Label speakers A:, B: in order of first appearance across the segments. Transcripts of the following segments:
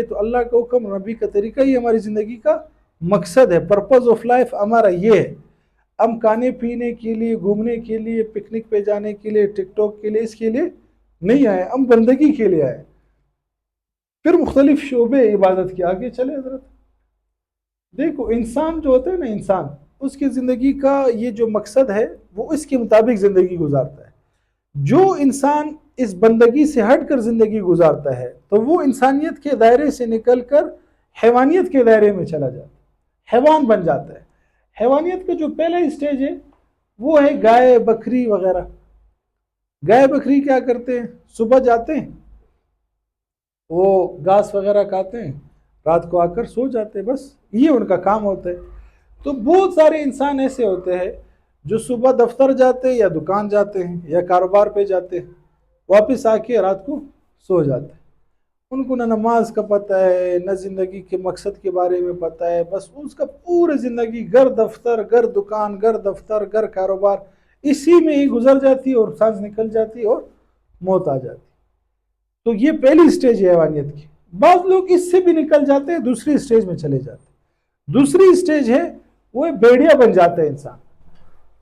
A: تو اللہ کا حکم نبی کا طریقہ ہی ہماری زندگی کا مقصد ہے، پرپز آف لائف ہمارا یہ ہے. ہم کھانے پینے کے لیے، گھومنے کے لیے، پکنک پہ جانے کے لیے، ٹک ٹاک کے لیے، اس کے لیے نہیں آئے، ہم بندگی کے لیے آئے. پھر مختلف شعبے عبادت کے آگے چلے حضرت. دیکھو انسان جو ہوتا ہے نا، انسان اس کی زندگی کا یہ جو مقصد ہے وہ اس کے مطابق زندگی گزارتا ہے. جو انسان اس بندگی سے ہٹ کر زندگی گزارتا ہے تو وہ انسانیت کے دائرے سے نکل کر حیوانیت کے دائرے میں چلا جاتا ہے، حیوان بن جاتا ہے. حیوانیت کا جو پہلا اسٹیج ہے وہ ہے گائے بکری وغیرہ. گائے بکری کیا کرتے ہیں؟ صبح جاتے ہیں، وہ گھاس وغیرہ کھاتے ہیں، رات کو آ کر سو جاتے ہیں، بس یہ ان کا کام ہوتا ہے. تو بہت سارے انسان ایسے ہوتے ہیں جو صبح دفتر جاتے ہیں یا دکان جاتے ہیں یا کاروبار پہ جاتے ہیں، واپس آ کے رات کو سو جاتے ہیں. ان کو نہ نماز کا پتہ ہے، نہ زندگی کے مقصد کے بارے میں پتہ ہے، بس اس کا پورے زندگی گھر دفتر، گھر دکان، گھر دفتر، گھر کاروبار، اسی میں ہی گزر جاتی اور سانس نکل جاتی اور موت آ جاتی. تو یہ پہلی اسٹیج ہے حیوانیت کی. بعض لوگ اس سے بھی نکل جاتے ہیں، دوسری اسٹیج میں چلے جاتے ہیں. دوسری اسٹیج ہے وہ بھیڑیا بن جاتا ہے انسان،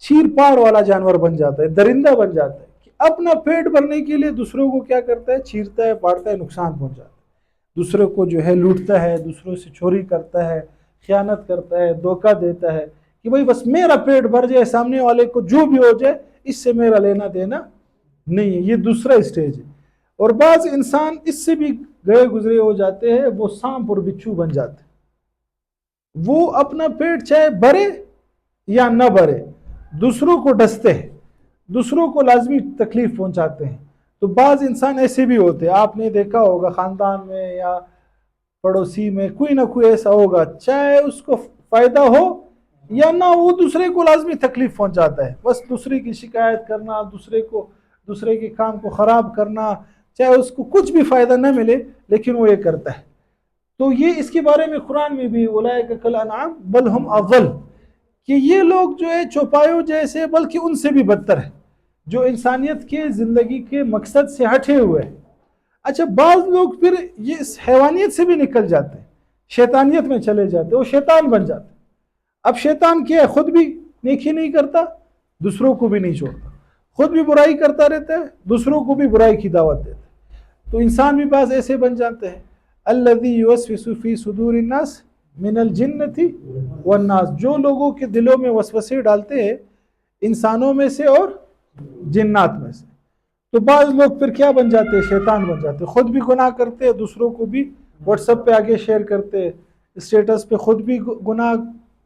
A: چیر پاڑ والا جانور بن جاتا ہے، درندہ بن جاتا ہے کہ اپنا پیٹ بھرنے کے لیے دوسروں کو کیا کرتا ہے؟ چیرتا ہے، پاڑتا ہے، نقصان پہنچاتا ہے، دوسروں کو جو ہے لوٹتا ہے، دوسروں سے چوری کرتا ہے، خیانت کرتا ہے، دھوکہ دیتا ہے کہ بھائی بس میرا پیٹ بھر جائے، سامنے والے کو جو بھی ہو جائے اس سے میرا لینا دینا نہیں ہے. یہ دوسرا اسٹیج ہے. اور بعض انسان اس سے بھی گئے گزرے ہو جاتے ہیں، وہ سانپ اور بچھو بن جاتے ہیں. وہ اپنا پیٹ چاہے بھرے یا نہ بھرے دوسروں کو ڈستے ہیں، دوسروں کو لازمی تکلیف پہنچاتے ہیں. تو بعض انسان ایسے بھی ہوتے ہیں، آپ نے دیکھا ہوگا خاندان میں یا پڑوسی میں کوئی نہ کوئی ایسا ہوگا، چاہے اس کو فائدہ ہو یا نہ، وہ دوسرے کو لازمی تکلیف پہنچاتا ہے. بس دوسرے کی شکایت کرنا، دوسرے کے کام کو خراب کرنا، چاہے اس کو کچھ بھی فائدہ نہ ملے لیکن وہ یہ کرتا ہے. تو یہ اس کے بارے میں قرآن میں بھی اولئک کالانعام بل ہم اضل، کہ یہ لوگ جو ہے چوپایوں جیسے، بلکہ ان سے بھی بدتر ہے، جو انسانیت کے زندگی کے مقصد سے ہٹے ہوئے ہیں. اچھا بعض لوگ پھر یہ اس حیوانیت سے بھی نکل جاتے ہیں، شیطانیت میں چلے جاتے ہیں، وہ شیطان بن جاتے ہیں. اب شیطان کیا ہے؟ خود بھی نیکی نہیں کرتا، دوسروں کو بھی نہیں چھوڑتا، خود بھی برائی کرتا رہتا ہے، دوسروں کو بھی برائی کی دعوت دیتا ہے. تو انسان بھی بعض ایسے بن جاتے ہیں. الذی یوسوس فی صدور الناس من الجنۃ والناس، جو لوگوں کے دلوں میں وسوسے ڈالتے ہیں انسانوں میں سے اور جنات میں سے. تو بعض لوگ پھر کیا بن جاتے ہیں؟ شیطان بن جاتے ہیں، خود بھی گناہ کرتے ہیں، دوسروں کو بھی واٹس ایپ پہ آگے شیئر کرتے ہیں، اسٹیٹس پہ خود بھی گناہ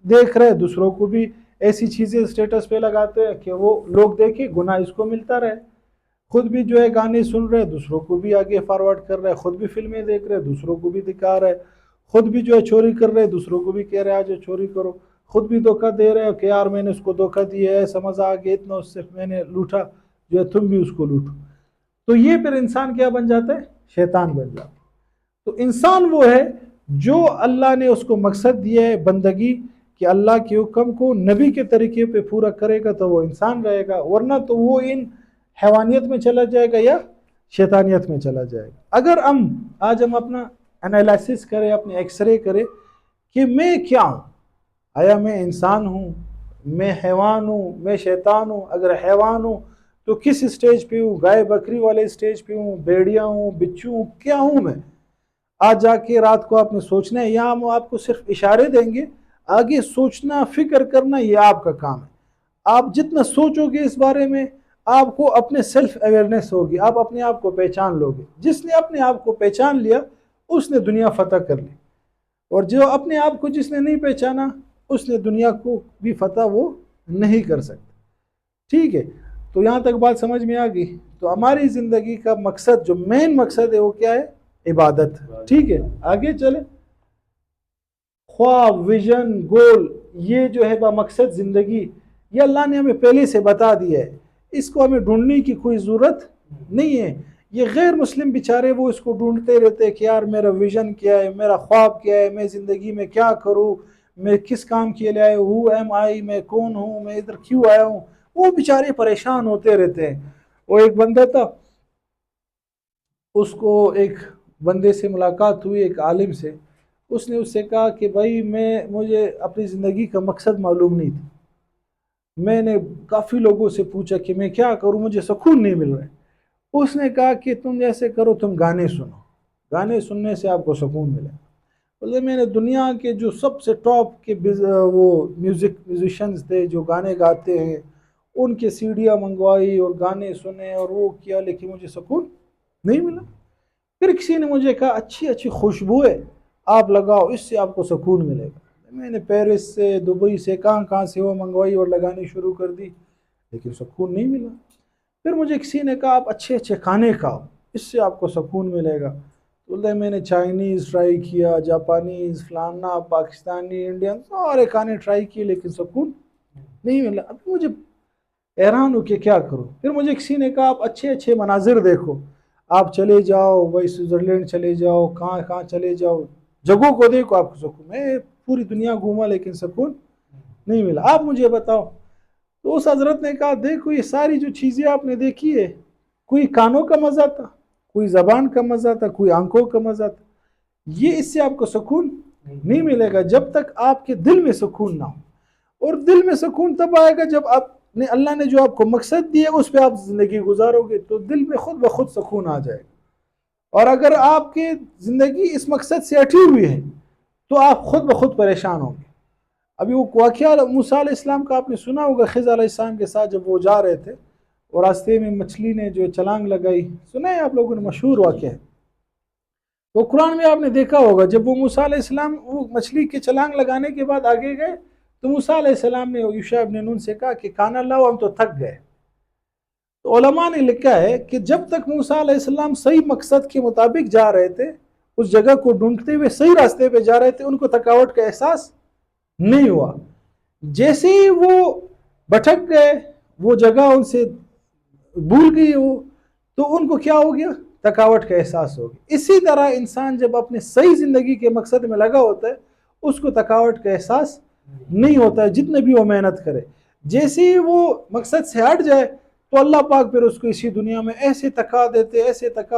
A: دیکھ رہے، دوسروں کو بھی ایسی چیزیں اسٹیٹس پہ لگاتے ہیں کہ وہ لوگ دیکھیں، گناہ اس کو ملتا رہے. خود بھی جو ہے گانے سن رہے، دوسروں کو بھی آگے فارورڈ کر رہے، خود بھی فلمیں دیکھ رہے، دوسروں کو بھی دکھا رہے، خود بھی جو ہے چوری کر رہے، دوسروں کو بھی کہہ رہے آج چوری کرو، خود بھی دھوکہ دے رہے کہ یار میں نے اس کو دھوکہ دیا ہے، سمجھ آ گیا اتنا اس سے میں نے لوٹا، جو ہے تم بھی اس کو لوٹو. تو یہ پھر انسان کیا بن جاتا ہے؟ شیطان بن جاتا ہے. تو انسان وہ ہے جو اللہ نے اس کو مقصد دیا ہے بندگی، کہ اللہ کے حکم کو نبی کے طریقے پہ پورا کرے گا تو وہ انسان رہے گا، ورنہ تو وہ ان حیوانیت میں چلا جائے گا یا شیطانیت میں چلا جائے گا. اگر آج ہم اپنا انالائسس کریں، اپنے ایکس رے کریں کہ میں کیا ہوں، آیا میں انسان ہوں، میں حیوان ہوں، میں شیطان ہوں؟ اگر حیوان ہوں تو کس اسٹیج پہ ہوں؟ گائے بکری والے اسٹیج پہ ہوں، بھیڑیا ہوں، بچھو ہوں، کیا ہوں میں؟ آج جا کے رات کو آپ نے سوچنا ہے، یا ہم آپ کو صرف اشارے دیں گے، آگے سوچنا، فکر کرنا یہ آپ کا کام ہے. آپ جتنا سوچو گے اس بارے میں، آپ کو اپنے سیلف اویئرنیس ہوگی، آپ اپنے آپ کو پہچان لو گے. جس نے اپنے آپ کو پہچان لیا اس نے دنیا فتح کر لی، اور جو اپنے آپ کو جس نے نہیں پہچانا اس نے دنیا کو بھی فتح وہ نہیں کر سکتا. ٹھیک ہے، تو یہاں تک بات سمجھ میں آ گئی. تو ہماری زندگی کا مقصد، جو مین مقصد ہے وہ کیا ہے؟ عبادت. ٹھیک ہے، آگے چلیں. خواب، ویژن، گول، یہ جو ہے مقصد زندگی، یہ اللہ نے ہمیں پہلے سے بتا دیا ہے، اس کو ہمیں ڈھونڈنے کی کوئی ضرورت نہیں ہے. یہ غیر مسلم بیچارے وہ اس کو ڈھونڈتے رہتے کہ یار میرا ویژن کیا ہے، میرا خواب کیا ہے، میں زندگی میں کیا کروں، میں کس کام کے لیے آیا ہوں، ہو ایم آئی، میں کون ہوں، میں ادھر کیوں آیا ہوں. وہ بیچارے پریشان ہوتے رہتے ہیں. وہ ایک بندہ تھا، اس کو ایک بندے سے ملاقات ہوئی، ایک عالم سے، اس نے اس سے کہا کہ بھائی مجھے اپنی زندگی کا مقصد معلوم نہیں تھا، میں نے کافی لوگوں سے پوچھا کہ میں کیا کروں، مجھے سکون نہیں مل رہا ہے۔ اس نے کہا کہ تم جیسے کرو، تم گانے سنو، گانے سننے سے آپ کو سکون ملے۔ بولے میں نے دنیا کے جو سب سے ٹاپ کے وہ میوزیشنز تھے جو گانے گاتے ہیں، ان کے سیڈیاں منگوائی اور گانے سنے اور وہ کیا، لیکن مجھے سکون نہیں ملا۔ پھر کسی نے مجھے کہا اچھی اچھی خوشبوئیں آپ لگاؤ، اس سے آپ کو سکون ملے گا۔ میں نے پیرس سے، دبئی سے، کہاں سے وہ منگوائی اور لگانی شروع کر دی، لیکن سکون نہیں ملا۔ پھر مجھے کسی نے کہا آپ اچھے اچھے کھانے کھاؤ، اس سے آپ کو سکون ملے گا۔ بولتے میں نے چائنیز ٹرائی کیا، جاپانیز، فلانا، پاکستانی، انڈین، سارے کھانے ٹرائی کیے، لیکن سکون نہیں ملا۔ اب مجھے حیران ہوں کہ کیا کروں۔ پھر مجھے کسی نے کہا آپ اچھے اچھے مناظر دیکھو، آپ چلے جاؤ، وہی سوئٹزرلینڈ چلے جاؤ، کہاں چلے جاؤ، جگہوں کو دیکھو، آپ کو سکون۔ میں پوری دنیا گھوما لیکن سکون نہیں ملا۔ آپ مجھے بتاؤ۔ تو اس حضرت نے کہا دیکھو یہ ساری جو چیزیں آپ نے دیکھی ہے، کوئی کانوں کا مزہ تھا، کوئی زبان کا مزہ تھا، کوئی آنکھوں کا مزہ تھا، یہ اس سے آپ کو سکون نہیں ملے گا جب تک آپ کے دل میں سکون نہ ہو۔ اور دل میں سکون تب آئے گا جب اللہ نے جو آپ کو مقصد دیا اس پہ آپ زندگی گزارو گے، تو دل میں خود بخود سکون آ جائے گا۔ اور اگر آپ کی زندگی اس مقصد سے ہٹی ہوئی ہے تو آپ خود بخود پریشان ہوں گے۔ ابھی وہ واقعہ موسیٰ علیہ السلام کا آپ نے سنا ہوگا، خضر علیہ السلام کے ساتھ جب وہ جا رہے تھے اور راستے میں مچھلی نے جو چھلانگ لگائی، سنا ہے آپ لوگوں نے، مشہور واقعہ ہے۔ وہ قرآن میں آپ نے دیکھا ہوگا، جب وہ موسیٰ علیہ السلام وہ مچھلی کے چھلانگ لگانے کے بعد آگے گئے تو موسیٰ علیہ السلام نے یوشع ابن نون سے کہا کہ کھانا لاؤ، ہم تو تھک گئے۔ تو علماء نے لکھا ہے کہ جب تک موسیٰ علیہ السلام صحیح مقصد کے مطابق جا رہے تھے، اس جگہ کو ڈھونڈتے ہوئے صحیح راستے پہ جا رہے تھے، ان کو تھکاوٹ کا احساس نہیں ہوا۔ جیسے ہی وہ بھٹک گئے، وہ جگہ ان سے بھول گئی، وہ تو ان کو کیا ہو گیا، تھکاوٹ کا احساس ہو گیا۔ اسی طرح انسان جب اپنے صحیح زندگی کے مقصد میں لگا ہوتا ہے، اس کو تھکاوٹ کا احساس نہیں ہوتا ہے، جتنے بھی وہ محنت کرے۔ جیسے ہی وہ مقصد سے ہٹ جائے تو اللہ پاک پھر اس کو اسی دنیا میں ایسے تھکا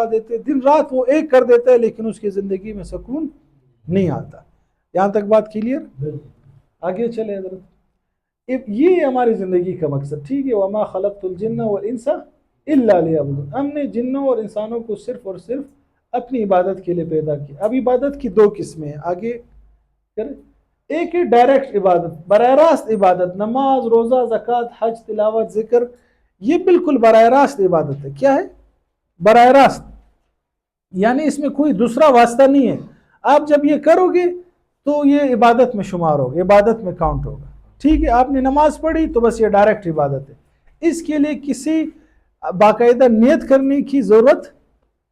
A: دیتے، دن رات وہ ایک کر دیتا ہے، لیکن اس کی زندگی میں سکون نہیں آتا۔ یہاں تک بات کلیئر؟ آگے چلے حضرت۔ یہ ہماری زندگی کا مقصد، ٹھیک ہے۔ وَمَا خَلَقْتُ الْجِنَّ وَالْإِنسَ إِلَّا لِيَعْبُدُونِ، ہم نے جنوں اور انسانوں کو صرف اور صرف اپنی عبادت کے لیے پیدا کیا۔ اب عبادت کی دو قسمیں ہیں، آگے کریں۔ ایک ہے ڈائریکٹ عبادت، براہ راست عبادت، نماز، روزہ، زکوٰۃ، حج، تلاوت، ذکر، یہ بالکل براہ راست عبادت ہے۔ کیا ہے؟ براہ راست، یعنی اس میں کوئی دوسرا واسطہ نہیں ہے۔ آپ جب یہ کرو گے تو یہ عبادت میں شمار ہوگا، عبادت میں کاؤنٹ ہوگا، ٹھیک ہے۔ آپ نے نماز پڑھی تو بس یہ ڈائریکٹ عبادت ہے، اس کے لیے کسی باقاعدہ نیت کرنے کی ضرورت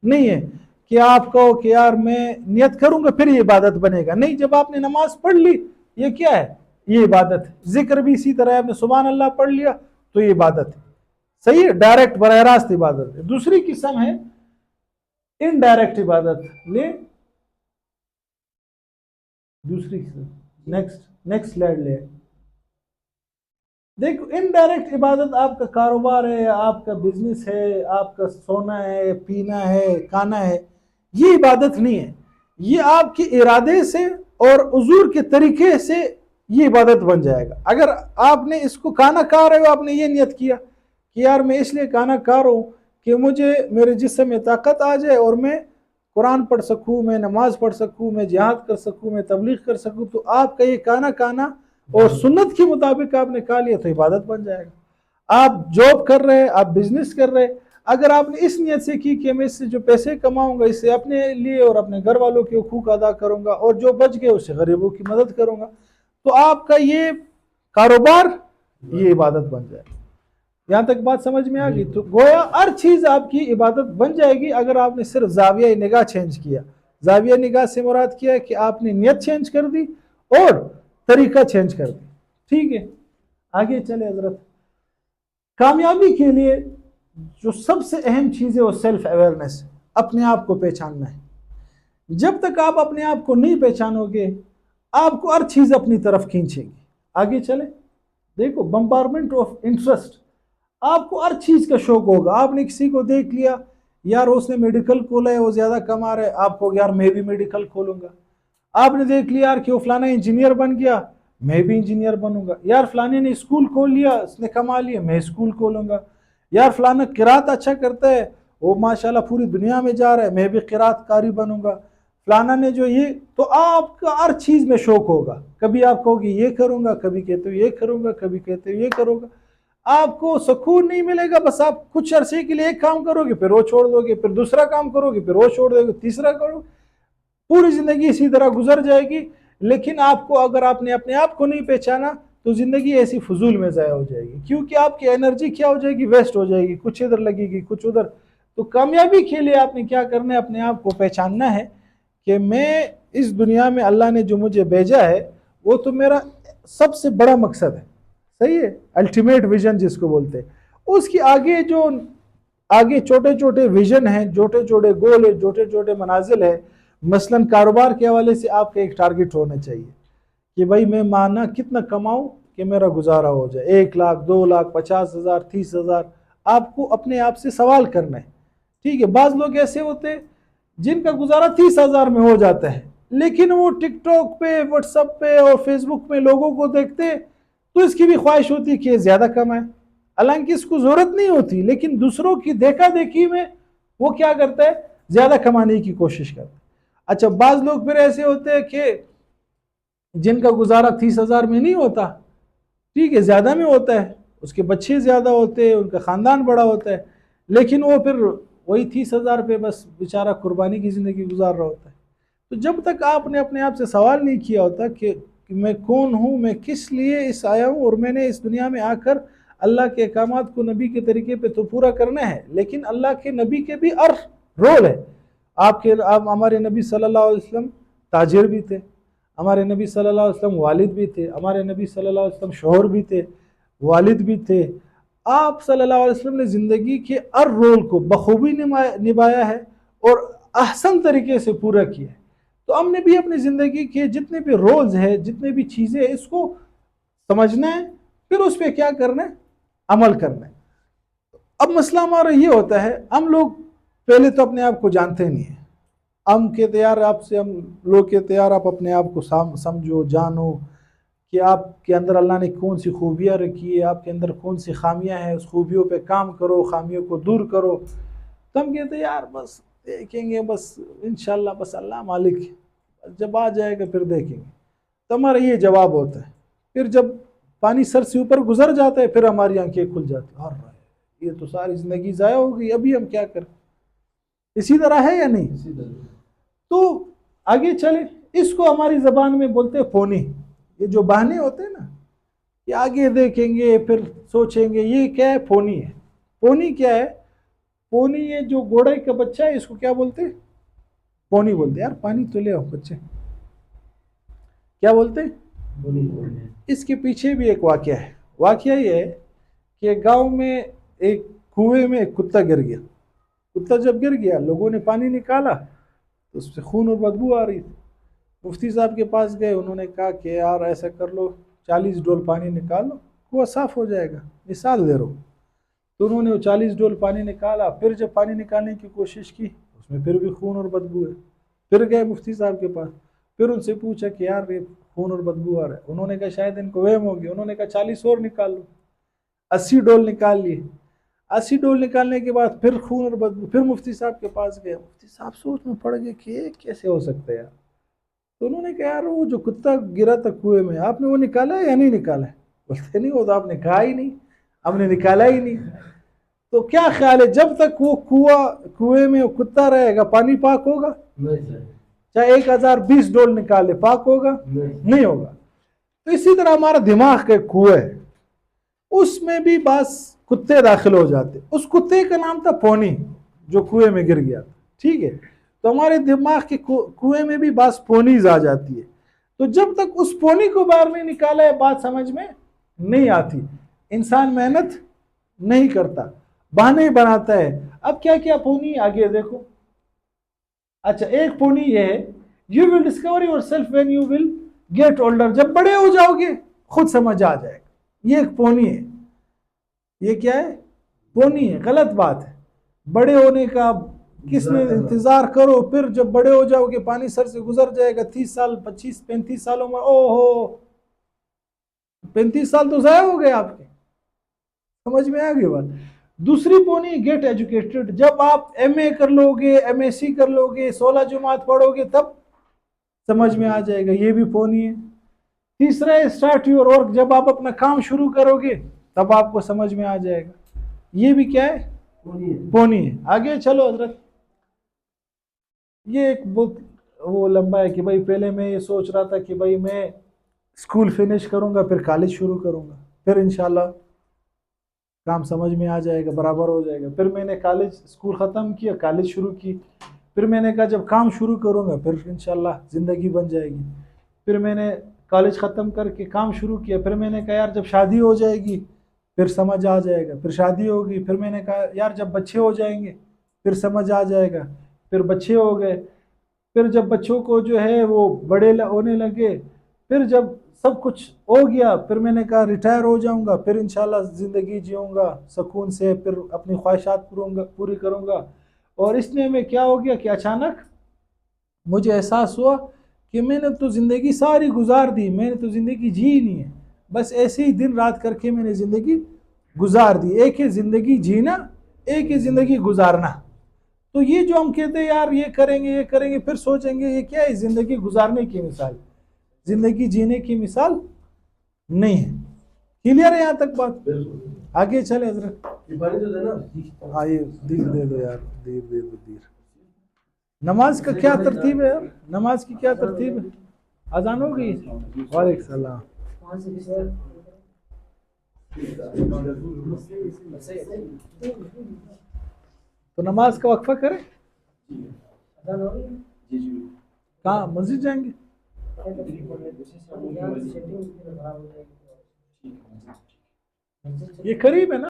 A: نہیں ہے کہ آپ کہو کہ یار میں نیت کروں گا پھر یہ عبادت بنے گا، نہیں۔ جب آپ نے نماز پڑھ لی، یہ کیا ہے؟ یہ عبادت ہے۔ ذکر بھی اسی طرح، آپ نے سبحان اللہ پڑھ لیا تو یہ عبادت ہے، صحیح ہے، ڈائریکٹ براہ راست عبادت ہے۔ دوسری قسم ہے انڈائریکٹ عبادت، لے دوسری قسم، نیکسٹ سلائیڈ لے۔ دیکھو انڈائریکٹ عبادت آپ کا کاروبار ہے، آپ کا بزنس ہے، آپ کا سونا ہے، پینا ہے، کھانا ہے، یہ عبادت نہیں ہے۔ یہ آپ کے ارادے سے اور حضور کے طریقے سے یہ عبادت بن جائے گا۔ اگر آپ نے اس کو کھانا کھا رہے ہو، آپ نے یہ نیت کیا کہ یار میں اس لیے کھانا کھا رہا ہوں کہ مجھے میرے جسم میں طاقت آ جائے اور میں قرآن پڑھ سکوں، میں نماز پڑھ سکوں، میں جہاد کر سکوں، میں تبلیغ کر سکوں، تو آپ کا یہ کھانا کھانا اور سنت کے مطابق آپ نے کھا لیا تو عبادت بن جائے گا۔ آپ جاب کر رہے، آپ بزنس کر رہے، اگر آپ نے اس نیت سے کی کہ میں اس سے جو پیسے کماؤں گا، اس سے اپنے لیے اور اپنے گھر والوں کے حقوق ادا کروں گا، اور جو بچ گئے اس سے غریبوں کی مدد کروں گا، تو آپ کا یہ کاروبار یہ عبادت بن جائے گا۔ یہاں تک بات سمجھ میں آ گئی؟ تو گویا ہر چیز آپ کی عبادت بن جائے گی اگر آپ نے صرف زاویہ نگاہ چینج کیا۔ زاویہ نگاہ سے مراد کیا ہے کہ آپ نے نیت چینج کر دی اور طریقہ چینج کر دی، ٹھیک ہے۔ آگے چلے حضرت۔ کامیابی کے لیے جو سب سے اہم چیز ہے وہ سیلف اویئرنیس، اپنے آپ کو پہچاننا ہے۔ جب تک آپ اپنے آپ کو نہیں پہچانو گے، آپ کو ہر چیز اپنی طرف کھینچے گی۔ آگے چلے، دیکھو بمبارمنٹ آف انٹرسٹ، آپ کو ہر چیز کا شوق ہوگا۔ آپ نے کسی کو دیکھ لیا یار اس نے میڈیکل کھولا ہے وہ زیادہ کما رہا ہے، آپ کو یار میں بھی میڈیکل کھولوں گا۔ آپ نے دیکھ لیا یار کہ وہ فلانا انجینئر بن گیا، میں بھی انجینئر بنوں گا۔ یار فلانے نے اسکول کھول لیا، اس نے کما لیا، میں اسکول کھولوں گا۔ یار فلانا قرات اچھا کرتا ہے، وہ ماشاءاللہ پوری دنیا میں جا رہا ہے، میں بھی قرات قاری بنوں گا۔ فلانا نے جو یہ، تو آپ کا ہر چیز میں شوق ہوگا، کبھی آپ کہو گے یہ کروں گا، کبھی کہتے ہو یہ کروں گا، کبھی کہتے ہو یہ کروں گا۔ آپ کو سکون نہیں ملے گا، بس آپ کچھ عرصے کے لیے ایک کام کرو گے پھر وہ چھوڑ دو گے، پھر دوسرا کام کرو گے پھر وہ چھوڑ دو گے، تیسرا کرو گے، پوری زندگی اسی طرح گزر جائے گی۔ لیکن آپ کو اگر آپ نے اپنے آپ کو نہیں پہچانا تو زندگی ایسی فضول میں ضائع ہو جائے گی، کیونکہ آپ کی انرجی کیا ہو جائے گی، ویسٹ ہو جائے گی، کچھ ادھر لگے گی کچھ ادھر۔ تو کامیابی کے لیے آپ نے کیا کرنا ہے، اپنے آپ کو پہچاننا ہے کہ میں اس دنیا میں اللہ نے جو مجھے بھیجا ہے وہ تو میرا سب سے بڑا مقصد ہے، صحیح ہے، الٹیمیٹ ویژن جس کو بولتے ہیں۔ اس کی آگے جو آگے چھوٹے چھوٹے ویژن ہیں، چھوٹے چھوٹے گول ہیں، چھوٹے چھوٹے منازل ہیں، مثلا کاروبار کے حوالے سے آپ کا ایک ٹارگٹ ہونا چاہیے کہ بھائی میں ماہانہ کتنا کماؤں کہ میرا گزارا ہو جائے، 1 لاکھ 2 لاکھ 50,000 30,000۔ آپ کو اپنے آپ سے سوال کرنا ہے، ٹھیک ہے۔ بعض لوگ ایسے ہوتے ہیں جن کا گزارا 30,000 میں ہو جاتا ہے، لیکن وہ ٹک ٹاک پہ، واٹس ایپ پہ اور فیس بک پہ لوگوں کو دیکھتے تو اس کی بھی خواہش ہوتی ہے کہ یہ زیادہ کمائے، حالانکہ اس کو ضرورت نہیں ہوتی، لیکن دوسروں کی دیکھا دیکھی میں وہ کیا کرتا ہے، زیادہ کمانے کی کوشش کرتا ہے۔ اچھا بعض لوگ پھر ایسے ہوتے ہیں کہ جن کا گزارا 30,000 میں نہیں ہوتا، ٹھیک ہے، زیادہ میں ہوتا ہے، اس کے بچے زیادہ ہوتے ہیں، ان کا خاندان بڑا ہوتا ہے، لیکن وہ پھر وہی 30,000 پہ بس بیچارہ قربانی کی زندگی گزار رہا ہوتا ہے۔ تو جب تک آپ نے اپنے آپ سے سوال نہیں کیا ہوتا کہ میں کون ہوں، میں کس لیے اس آیا ہوں، اور میں نے اس دنیا میں آ کر اللہ کے احکامات کو نبی کے طریقے پہ تو پورا کرنا ہے، لیکن اللہ کے نبی کے بھی رول ہے۔ آپ ہمارے نبی صلی اللہ علیہ وسلم تاجر بھی تھے، ہمارے نبی صلی اللہ علیہ وسلم والد بھی تھے، ہمارے نبی صلی اللہ علیہ وسلم شوہر بھی تھے، والد بھی تھے۔ آپ صلی اللہ علیہ وسلم نے زندگی کے ہر رول کو بخوبی نبھایا ہے اور احسن طریقے سے پورا کیا ہے۔ تو ہم نے بھی اپنی زندگی کے جتنے بھی رولز ہیں، جتنے بھی چیزیں ہیں، اس کو سمجھنا ہے، پھر اس پہ کیا کرنا ہے، عمل کرنا ہے۔ اب مسئلہ ہمارا یہ ہوتا ہے، ہم لوگ پہلے تو اپنے آپ کو جانتے نہیں ہیں، ہم کہتے یار آپ سے، ہم لوگ کہتے یار آپ اپنے آپ کو سمجھو جانو کہ آپ کے اندر اللہ نے کون سی خوبیاں رکھی ہے، آپ کے اندر کون سی خامیاں ہیں، اس خوبیوں پہ کام کرو، خامیوں کو دور کرو۔ تو ہم کہتے یار بس دیکھیں گے، بس انشاءاللہ، بس اللہ مالک جب آ جائے گا پھر دیکھیں گے۔ تو ہمارا یہ جواب ہوتا ہے۔ پھر جب پانی سر سے اوپر گزر جاتا ہے پھر ہماری آنکھیں کھل جاتی ہیں، یہ تو ساری زندگی ضائع ہو گئی، ابھی ہم کیا کریں؟ اسی طرح ہے یا نہیں؟ تو آگے چلیں، اس کو ہماری زبان میں بولتے ہیں فونی۔ یہ جو بہانے ہوتے ہیں نا، یہ آگے دیکھیں گے پھر سوچیں گے، یہ کیا ہے؟ فونی ہے۔ فونی کیا ہے؟ فونی یہ جو گھوڑے کا بچہ ہے اس کو کیا بولتے؟ فونی بولتے ہیں۔ یار پانی تو لے آؤ بچے، کیا بولتے؟ اس کے پیچھے بھی ایک واقعہ ہے۔ واقعہ یہ ہے کہ گاؤں میں ایک کنویں میں ایک کتا گر گیا۔ کتا جب گر گیا، لوگوں نے پانی نکالا تو اس سے خون اور بدبو آ رہی تھی۔ مفتی صاحب کے پاس گئے، انہوں نے کہا کہ یار ایسا کر لو، 40 ڈول پانی نکال لو، کنواں صاف ہو جائے گا، مثال دے رہا ہوں۔ تو انہوں نے وہ 40 ڈول پانی نکالا، پھر جب پانی نکالنے کی کوشش کی اس میں پھر بھی خون اور بدبو ہے۔ پھر گئے مفتی صاحب کے پاس، پھر ان سے پوچھا کہ یار یہ خون اور بدبو آ رہا ہے۔ انہوں نے کہا شاید ان کو وہم ہوگی، انہوں نے کہا 40 اور نکال لو، 80 ڈول نکال لیے۔ 80 ڈول نکالنے کے بعد پھر خون اور بدبو، پھر مفتی صاحب کے پاس گئے۔ مفتی صاحب سوچ میں پڑ گئے کہ یہ کیسے ہو سکتا ہے یار۔ تو انہوں نے کہا یار وہ جو کتا گرا تھا کنویں میں، آپ نے وہ نکالا ہے یا نہیں نکالا ہے؟ بولتے نہیں، وہ تو آپ نے کہا ہی نہیں، ہم نے نکالا ہی نہیں۔ تو کیا خیال ہے، جب تک وہ کنویں میں کتا رہے گا پانی پاک ہوگا؟ چاہے 1020 ڈول نکالے پاک ہوگا؟ نہیں ہوگا۔ تو اسی طرح ہمارا دماغ کا کنواں ہے، اس میں بھی بعض کتے داخل ہو جاتے۔ اس کتے کا نام تھا پونی، جو کنویں میں گر گیا تھا، ٹھیک ہے۔ تو ہمارے دماغ کے کنویں میں بھی بعض پونیز آ جاتی ہے۔ تو جب تک اس پونی کو باہر نہیں نکالا ہے بات سمجھ میں نہیں آتی۔ انسان محنت نہیں کرتا، بہانے بناتا ہے۔ اب کیا کیا پونی آگے دیکھو۔ اچھا ایک پونی یہ ہے، you will discover yourself when you will get older, جب بڑے ہو جاؤ گے خود سمجھ آ جائے گا۔ یہ ایک پونی ہے۔ یہ کیا ہے؟ پونی ہے، غلط بات ہے۔ بڑے ہونے کا کس نے انتظار کرو، پھر جب بڑے ہو جاؤ گے پانی سر سے گزر جائے گا، 30 سال 25 35 سالوں میں او ہو 35 سال تو ضائع ہو گئے آپ کے. سمجھ میں آ گئی بات. دوسری پونی گیٹ ایجوکیٹڈ، جب آپ ایم اے کر لو گے، ایم ایس سی کر لو گے، 16 جماعت پڑھو گے تب سمجھ میں آ جائے گا، یہ بھی پونی ہے. تیسرا ہے اسٹارٹ یور ورک، جب آپ اپنا کام شروع کرو گے تب آپ کو سمجھ میں آ جائے گا، یہ بھی کیا ہے پونی ہے. آگے چلو حضرت. یہ ایک بہت وہ لمبا ہے کہ بھائی پہلے میں یہ سوچ رہا تھا کہ بھائی میں اسکول فنش کروں گا پھر کالج شروع کروں گا، پھر انشاءاللہ کام سمجھ میں آ جائے گا، برابر ہو جائے گا. پھر میں نے کالج اسکول ختم کیا، کالج شروع کی، پھر میں نے کہا جب کام شروع کروں گا پھر انشاءاللہ زندگی بن جائے گی. پھر میں نے کالج ختم کر کے کام شروع کیا، پھر میں نے کہا یار جب شادی ہو جائے گی پھر سمجھ آ جائے گا، پھر شادی ہوگی، پھر میں نے کہا یار جب بچے ہو جائیں گے پھر سمجھ آ جائے گا، پھر بچے ہو گئے، پھر جب بچوں کو جو ہے وہ بڑے ہونے لگے، پھر جب سب کچھ ہو گیا پھر میں نے کہا ریٹائر ہو جاؤں گا، پھر انشاءاللہ زندگی جیوں گا سکون سے، پھر اپنی خواہشات پوری کروں گا. اور اس میں کیا ہو گیا کہ اچانک مجھے احساس ہوا کہ میں نے تو زندگی ساری گزار دی، میں نے تو زندگی جی ہی نہیں ہے، بس ایسے ہی دن رات کر کے میں نے زندگی گزار دی. ایک ہے زندگی جینا، ایک ہے زندگی گزارنا. تو یہ جو ہم کہتے ہیں یار یہ کریں گے یہ کریں گے، پھر سوچیں گے یہ کیا ہے، زندگی گزارنے کی مثال، زندگی جینے کی مثال نہیں ہے. کلیئر ہے یہاں تک بات؟ آگے چلے حضرت. ہاں یہ دیر دے دو یار، دیر دے دو دیر. نماز کا کیا ترتیب ہے یار، نماز کی کیا ترتیب ہے؟ اذان ہو گئی؟ وعلیکم السلام. تو نماز کا وقفہ کریں؟ کہاں مسجد جائیں گے؟ یہ قریب ہے نا؟